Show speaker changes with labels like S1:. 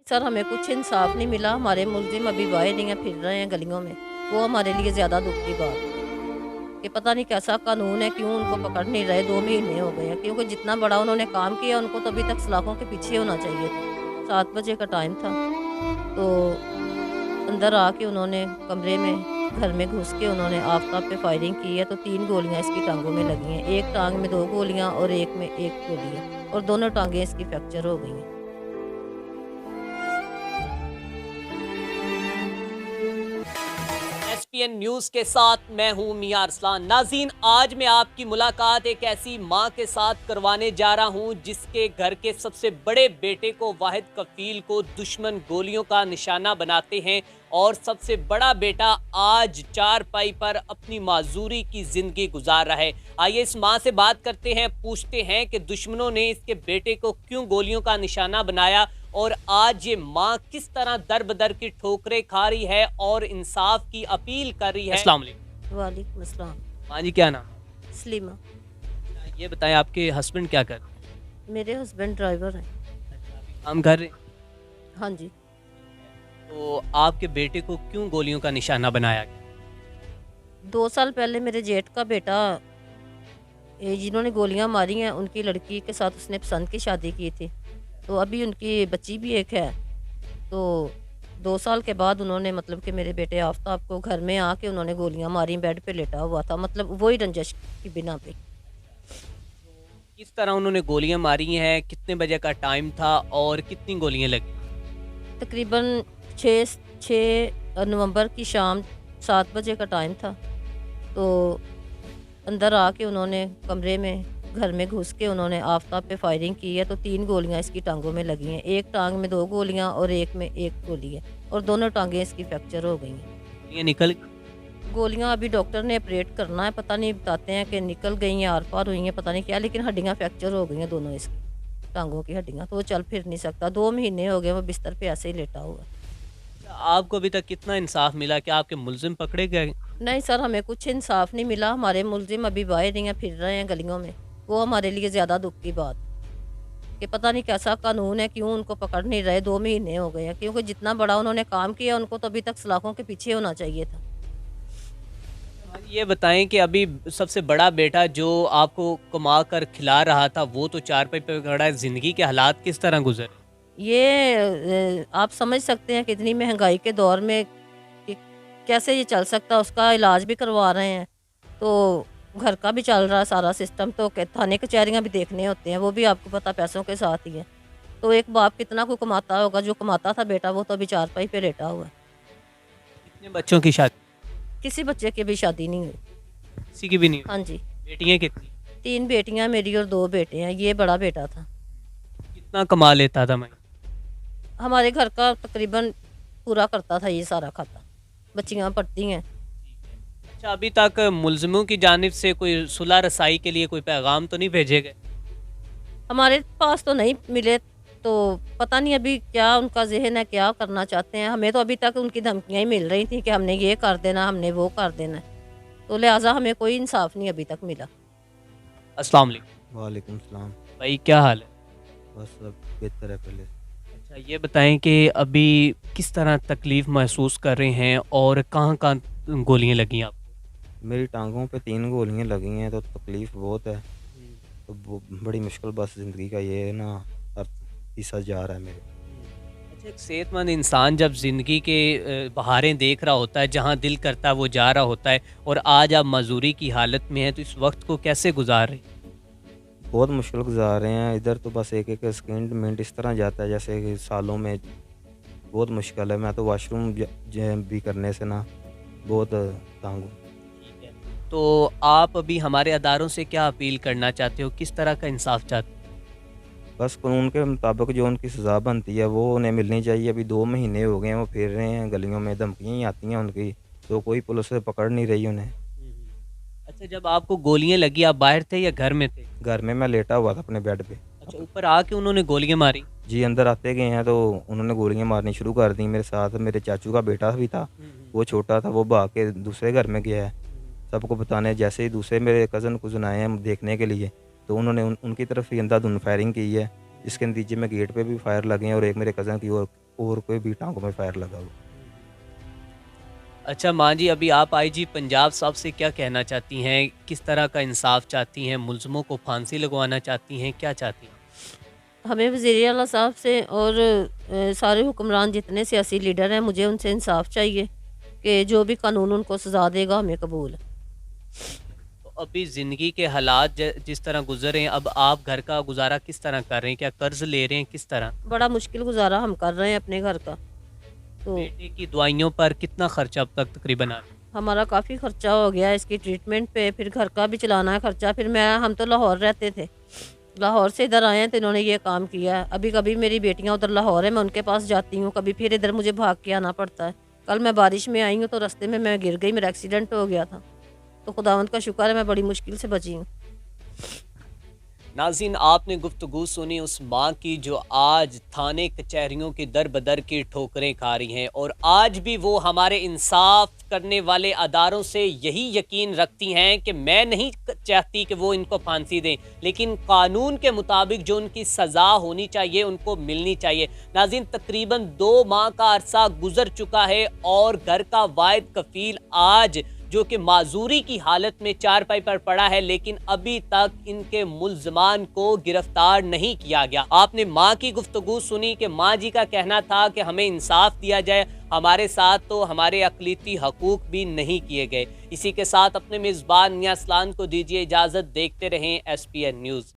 S1: Sir हमें कुछ इंसाफ नहीं मिला, हमारे मुलजिम अभी वाहिद हैं, फिर रहे हैं गलियों में। वो हमारे लिए ज़्यादा दुःख की बात है कि पता नहीं कैसा कानून है, क्यों उनको पकड़ नहीं रहे, 2 महीने हो गए हैं। क्योंकि जितना बड़ा उन्होंने काम किया, उनको तो अभी तक सलाखों के पीछे होना चाहिए था। 7 बजे का टाइम था, तो अंदर आके उन्होंने कमरे में, घर में घुस के उन्होंने आफ़ताब पे फायरिंग की है, तो 3 गोलियाँ इसकी टाँगों में लगी हैं। एक टाँग में 2 गोलियाँ और एक में 1 गोली है और दोनों टाँगें इसकी फ्रैक्चर हो गई हैं।
S2: एसपीएन न्यूज के साथ मैं हूं मियां अरसलान। नाज़रीन, आज मैं आपकी मुलाकात एक ऐसी मां के साथ करवाने जा रहा हूं जिसके घर के सबसे बड़े बेटे को, वाहिद कफील को, दुश्मन गोलियों का निशाना बनाते हैं और सबसे बड़ा बेटा आज चारपाई पर अपनी माजूरी की जिंदगी गुजार रहा है। आइए इस मां से बात करते हैं, पूछते हैं कि दुश्मनों ने इसके बेटे को क्यों गोलियों का निशाना बनाया और आज ये माँ किस तरह दर बदर की ठोकरें खा रही है और इंसाफ की अपील कर रही है। अस्सलाम वालेकुम।
S1: वालेकुम अस्सलाम।
S2: माँ जी, क्या नाम?
S1: सलीमा।
S2: ये बताएं, आपके हस्बैंड क्या कर रहे
S1: मेरे हस्बैंड ड्राइवर हैं।
S2: हैं? अच्छा, अभी काम कर रहे हैं।
S1: हाँ जी।
S2: तो आपके बेटे को क्यों गोलियों का निशाना बनाया गया?
S1: 2 साल पहले मेरे जेठ का बेटा जिन्होंने गोलियां मारी हैं, उनकी लड़की के साथ उसने पसंद की शादी की थी। तो अभी उनकी बच्ची भी एक है। तो 2 साल के बाद उन्होंने, मतलब कि मेरे बेटे आफ़ताब को घर में आके उन्होंने गोलियां मारी, बेड पे लेटा हुआ था, मतलब वही रंजिश की बिना पे।
S2: किस तरह उन्होंने गोलियां मारी हैं, कितने बजे का टाइम था और कितनी गोलियां लगी?
S1: तकरीबन 6 नवंबर की शाम 7 बजे का टाइम था। तो अंदर आके उन्होंने कमरे में, घर में घुस के उन्होंने आफ़ताब पे फायरिंग की है, तो 3 गोलियाँ इसकी टाँगों में लगी हैं। एक टाँग में 2 गोलियाँ और एक में 1 गोली है और दोनों टाँगें इसकी फ्रैक्चर हो गई हैं।
S2: गोलियां निकल गई?
S1: गोलियाँ अभी डॉक्टर ने ऑपरेट करना है, पता नहीं, बताते हैं कि निकल गई हैं, आर-पार हुई हैं, पता नहीं क्या, लेकिन हड्डियाँ फ्रैक्चर हो गई हैं दोनों इसकी, टाँगों की हड्डियाँ। तो वो चल फिर नहीं सकता, 2 महीने हो गए वो बिस्तर पे ऐसे ही लेटा हुआ है।
S2: अच्छा, आपको अभी तक कितना इंसाफ मिला? क्या आपके मुलजिम पकड़े गए?
S1: नहीं सर, हमें कुछ इंसाफ नहीं मिला, हमारे मुलजिम अभी बाहर ही हैं, फिर रहे हैं गलियों में। वो हमारे लिए ज़्यादा दुःख की बात कि पता नहीं कैसा कानून है, क्यों उनको पकड़ नहीं रहे, 2 महीने हो गए हैं। क्योंकि जितना बड़ा उन्होंने काम किया, उनको तो अभी तक सलाखों के पीछे होना चाहिए था।
S2: ये बताएं कि अभी सबसे बड़ा बेटा जो आपको कमा कर खिला रहा था, वो तो चारपाई पे खड़ा है। ज़िंदगी के हालात किस तरह गुज़रे?
S1: आप समझ सकते हैं कि इतनी महँगाई के दौर में कि कैसे ये चल सकता है, उसका इलाज भी करवा रहे हैं। तो घर का भी चल रहा है सारा सिस्टम, तो थाने कचहरियाँ भी देखने होते हैं, वो भी आपको पता पैसों के साथ ही है। तो एक बाप कितना को कमाता होगा, जो कमाता था बेटा वो तो अभी चारपाई पे लेटा हुआ है।
S2: कितने बच्चों की शादी?
S1: किसी बच्चे की भी शादी नहीं हुई।
S2: किसी की भी नहीं
S1: हाँ
S2: हुई?
S1: जी।
S2: बेटियाँ कितनी?
S1: 3 बेटियाँ मेरी और 2 बेटे हैं, ये बड़ा बेटा था।
S2: कितना कमा लेता था महीने?
S1: हमारे घर का तकरीबन पूरा करता था ये सारा खाता। बच्चियाँ पढ़ती हैं।
S2: अच्छा, अभी तक मुलज़िमों की जानिब से कोई सुलह रसाई के लिए कोई पैगाम तो नहीं भेजे गए?
S1: हमारे पास तो नहीं मिले, तो पता नहीं अभी क्या उनका ज़हन है, क्या करना चाहते हैं। हमें तो अभी तक उनकी धमकियाँ ही मिल रही थी कि हमने ये कर देना, हमने वो कर देना है। तो लिहाज़ा हमें कोई इंसाफ नहीं अभी तक मिला।
S2: अस्सलाम वालेकुम।
S3: वालेकुम सलाम।
S2: भाई, क्या हाल है?
S3: बस सब बेहतर है पहले।
S2: अच्छा, ये बताएं कि अभी किस तरह तकलीफ़ महसूस कर रहे हैं और कहाँ-कहाँ गोलियाँ लगी आपको?
S3: मेरी टाँगों पे 3 गोलियाँ लगी हैं तो तकलीफ़ बहुत है।
S2: हुँ।
S3: तो वो बड़ी मुश्किल बस ज़िंदगी का ये है ना, हर हिस्सा जा रहा है मेरे।
S2: अच्छा, एक सेहतमंद इंसान जब ज़िंदगी के बहारें देख रहा होता है, जहाँ दिल करता है वो जा रहा होता है और आज आप मजदूरी की हालत में हैं, तो इस वक़्त को कैसे गुज़ार रहे हैं?
S3: बहुत मुश्किल गुज़ार रहे हैं, इधर तो बस एक-एक सेकंड मिनट इस तरह जाता है जैसे कि सालों में। बहुत मुश्किल है, मैं तो वॉशरूम भी करने से ना बहुत तंग हूँ।
S2: ठीक है। तो आप अभी हमारे अदारों से क्या अपील करना चाहते हो? किस तरह का इंसाफ चाहते हो?
S3: बस कानून के मुताबिक जो उनकी सज़ा बनती है वो उन्हें मिलनी चाहिए। अभी 2 महीने हो गए हैं वो फिर रहे हैं गलियों में, धमकियाँ ही आती हैं उनकी, तो कोई पुलिस पकड़ नहीं रही उन्हें।
S2: हुँ, हुँ। अच्छा, जब आपको गोलियाँ लगी, आप बाहर थे या घर में थे?
S3: घर में मैं लेटा हुआ था अपने बेड पे।
S2: अच्छा, ऊपर आके उन्होंने गोलियाँ मारी?
S3: जी, अंदर आते गए हैं तो उन्होंने गोलियाँ मारनी शुरू कर दी। मेरे साथ मेरे चाचू का बेटा भी था,
S2: हुँ, हुँ।
S3: वो छोटा था, वो भाग के दूसरे घर में गया है। सबको बताने जैसे ही दूसरे मेरे कज़न-कुज़न आए हैं देखने के लिए, तो उन्होंने उनकी तरफ ही अंधाधुंध फायरिंग की है। इसके नतीजे में गेट पे भी फायर लगे हैं और एक मेरे कज़न की और और कोई भी टाँगों में फायर लगा हुआ।
S2: अच्छा माँ जी, अभी आप आईजी पंजाब साहब से क्या कहना चाहती हैं? किस तरह का इंसाफ चाहती हैं? मुल्ज़िमों को फांसी लगवाना चाहती हैं? क्या चाहती हैं?
S1: हमें वज़ीर आला साहब से और सारे हुक्मरान जितने सियासी लीडर हैं, मुझे उनसे इंसाफ चाहिए कि जो भी कानून उनको सज़ा देगा हमें कबूल है।
S2: तो अभी ज़िंदगी के हालात जिस तरह गुज़र रहे हैं, अब आप घर का गुज़ारा किस तरह कर रहे हैं? क्या कर्ज़ ले रहे हैं? किस तरह?
S1: बड़ा मुश्किल गुज़ारा हम कर रहे हैं अपने घर का। तो
S2: बेटे की दवाइयों पर कितना खर्चा अब तक तकरीबन आ गया?
S1: हमारा काफ़ी ख़र्चा हो गया है इसकी ट्रीटमेंट पे, फिर घर का भी चलाना है ख़र्चा। फिर हम तो लाहौर रहते थे, लाहौर से इधर आए हैं तो इन्होंने ये काम किया है। अभी कभी मेरी बेटियाँ उधर लाहौर है, मैं उनके पास जाती हूँ, कभी फिर इधर मुझे भाग के आना पड़ता है। कल मैं बारिश में आई हूँ तो रास्ते में मैं गिर गई, मेरा एक्सीडेंट हो गया था। तो खुदावंद का शुक्र है मैं बड़ी मुश्किल से बची हूँ।
S2: नाज़रीन, आपने गुफ्तगू सुनी उस माँ की जो आज थाने कचहरियों की दर बदर की ठोकरें खा रही हैं और आज भी वो हमारे इंसाफ करने वाले अदारों से यही यकीन रखती हैं कि मैं नहीं चाहती कि वो इनको फांसी दें, लेकिन कानून के मुताबिक जो उनकी सज़ा होनी चाहिए उनको मिलनी चाहिए। नाज़रीन, तकरीबन 2 माह का अरसा गुजर चुका है और घर का वाहिद कफील आज जो कि माजूरी की हालत में चारपाई पर पड़ा है, लेकिन अभी तक इनके मुल्ज़मान को गिरफ्तार नहीं किया गया। आपने माँ की गुफ्तगू सुनी कि माँ जी का कहना था कि हमें इंसाफ दिया जाए, हमारे साथ तो हमारे अक़लीती हकूक़ भी नहीं किए गए। इसी के साथ अपने मेज़बान मियां अरसलान को दीजिए इजाज़त। देखते रहें SPN न्यूज़।